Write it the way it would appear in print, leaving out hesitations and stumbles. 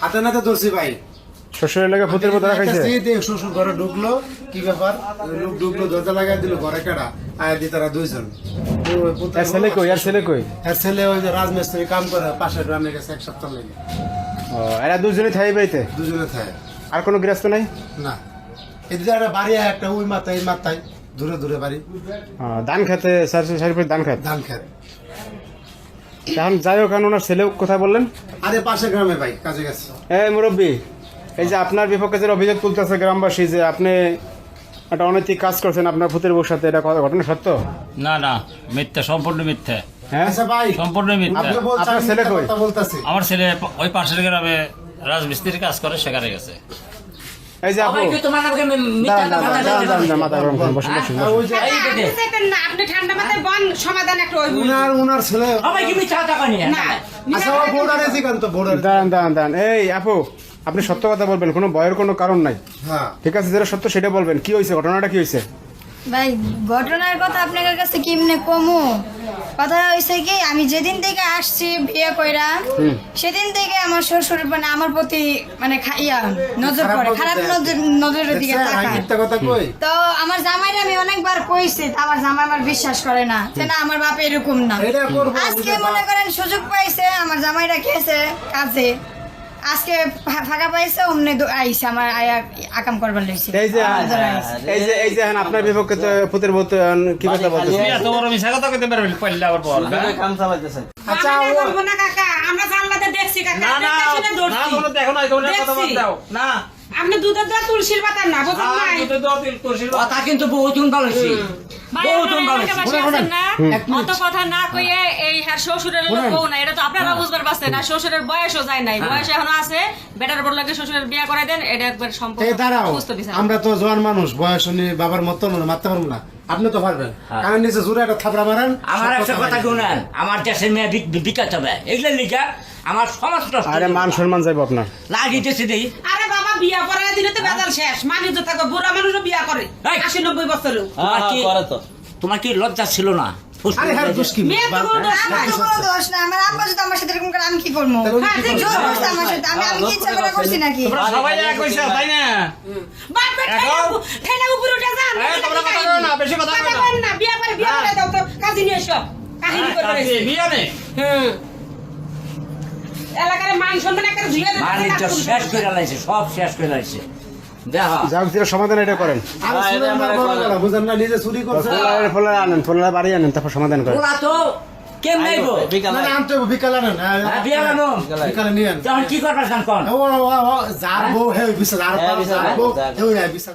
হাতে নাতে ধরছি ভাই। শ্বশুরের লাগে ভূতের মতো রাখাইছে। শ্বশুর ঘরে ঢুকলো, কি ব্যাপার, লোক ঢুকলো, দরজা লাগাই দিল, ঘরে কেডা আয় দি তারা দুইজন। এর ছেলে কই? এর ছেলে কই? এর ছেলে ওই যে রাজমিস্ত্রি কাম করে পাশের গ্রামে গেছে 1 সপ্তাহ লাগে। ও, এরা দুজনে থাই বাড়িতে? দুজনে থাকে। আর কোনো গৃহস্থ নাই? না, এদিকে একটা বাড়ি, একটা ওই মাথায় এই মাথায় দূরে দূরে বাড়ি। ধান খেতে সারি ধান খেত। ধান খেত। এখন যাই হোক, ওনার ছেলে কোথায় বললেন? আরে পাশের গ্রামে ভাই, কাজে গেছে। এই মুরব্বী, এই যে আপনার বিপক্ষে যে অভিযোগ তুলতেছে গ্রামবাসী যে আপনি একটা অনৈতিক কাজ করছেন আপনার ভূতের বউর সাথে, এটা ঘটনা সত্য? না না, মিথ্যা, সম্পূর্ণ মিথ্যা। হ্যাঁ আচ্ছা ভাই, সম্পূর্ণ মিথ্যা। আপনি বলছেন আপনার ছেলে কই? কথা বলতাছি। আমার ছেলে ওই পাশের গ্রামে রাজমিস্ত্রির কাজ করে, সেখানে গেছে। এই যে আপু, মাথা গরম করুন, বসুন বসুন আর ওই বসুন। যে আপনি ঠান্ডা মাথায় বন সমাধান একটা ওই উনার ছেলে। না আচ্ছা, ও বোর্ডারে জিগান তো, বোর্ডারে। দাঁড়ান। এই আপু, আপনি সত্য কথা বলবেন, কোনো ভয়ের কোনো কারণ নাই। হ্যাঁ, ঠিক আছে, যেটা সত্য সেটা বলবেন। কি হয়েছে, ঘটনাটা কি হয়েছে? ভাই ঘটনার কথা আপনাদের কাছে কেমনে কমু? কথা হয়েছে কি, আমি যেদিন থেকে আসছি বিয়ে কইরা সেদিন থেকে আমার শ্বশুর মানে আমার প্রতি মানে নজর পড়ে, খারাপ নজরের দিকে দেখছেন, আমি তাকায়। মিথ্যা কথা কই? তো আমার জামাইরা আমি অনেকবার কইছি, আমার জামাই আমার বিশ্বাস করে না, যে না আমার বাপ এরকম না। এটা করবো, আজকে বুঝে মনে বাপ। করেন সুযোগ পাইছে, আমার জামাইরা গেছে কাজে, আজকে ফাঁকা পাইছে, অমনে আইছে আমার আয়া আকাম করবার লইছে। এই যে এখন আপনার বিপক্ষে তো ভূতের ভূত কি কথা বলতেছে? এত বড় মিশা কথা কইতে পারবেন পড়লে আবার পর। আচ্ছা, আমাদের ও বলবো না কাকা, আমরা জানলাতে দেখছি কাকা, না না দেখছি না, ধরছি। না, কোনো দেখো না, কোনো কথা দেখছি। দাও না। আপনি দুধের দোয়া তুলসীর পাতা না, বুঝলেন নাই? দুধে দাও, তুলসীর পাতা। কথা কিন্তু বহুত ভালো হয়েছে। ভাই, বহুত আপনারা ভালো এলাকাবাসী হয়েছে। আছেন না? এক মিনিট। অত কথা না কইয়ে এই হ্যার শ্বশুরের লোক বউ না, এটা তো আপনারা বুঝবার পারছেন না। শ্বশুরের বয়সও যায় নাই, বয়স এখনো আছে। বেটার বড় লাগে শ্বশুরের বিয়ে করে দেন, এটা একবার সম্পর্ক এই দাঁড়াও, সুস্থ বিচার। আমরা তো জোয়ান মানুষ, বয়স নিয়ে বাবার মতো মারতে পারবো না। আপনি তো পারবেন, কারণ নিচে জোরে একটা থাপড়া মারেন। আমার সব একটা কথা বাইরে। শুনেন, আমার দেশের মেয়ে বিকাশ হবে, এগুলো লিখা আমার সমাজ আরে মান সম্মান যাইব আপনার। লাগিতেছে দেই। আরে বাবা, বিয়া করায় দিলে তো বেজাল শেষ। মানুষ তো থাকো, বুড়া মানুষও বিয়া করে, এই। 80-90 বছরেও। তোমার কি লজ্জা ছিল না? আরে হ্যাঁ, দোষ কি? মেয়ে তো কোনো দোষ আমার নাই। তো কোনো দোষ না, আমার আব্বা যদি আমার সাথে এরকম করে আমি কি করবো? হ্যাঁ, ঠিক জোর আছে। করছে আমার সাথে, আমি কি ইচ্ছা করে করছি নাকি? তোমরা সবাই এক হইছে, তাই না? বাপের ঠেলা উপরে উঠে যান। তোমরা কথা বলো না, বেশি কথা বলো না। বলেন না, বিয়া করে বিয়া করে দাও তো, কাজে নিয়ে এসো। কাহিনী করে কাজে, রয়েছে। বিয়ে নেই। এলাকার মান সম্মান একটা ধুয়ে দেন। বাণিজ্য শেষ করে লাইছে, সব শেষ করে লাইছে। দেখা যাই হোক, যেটা সমাধান এটা করেন। আরে শুনেন না, বড় কথা, বুঝেন না, নিজে চুরি করছে। ফোলার আনেন, ফোলার বাড়ি আনেন, তারপর সমাধান করেন। ওরা তো কেম নাইব না, না, আনতে হবে, বিকালে আনেন। হ্যাঁ, বিয়ে আনো বিকালে নিয়ে আন। তখন কি করবার কোন যার বউ হে বিচার, যার বউ হে বিচার।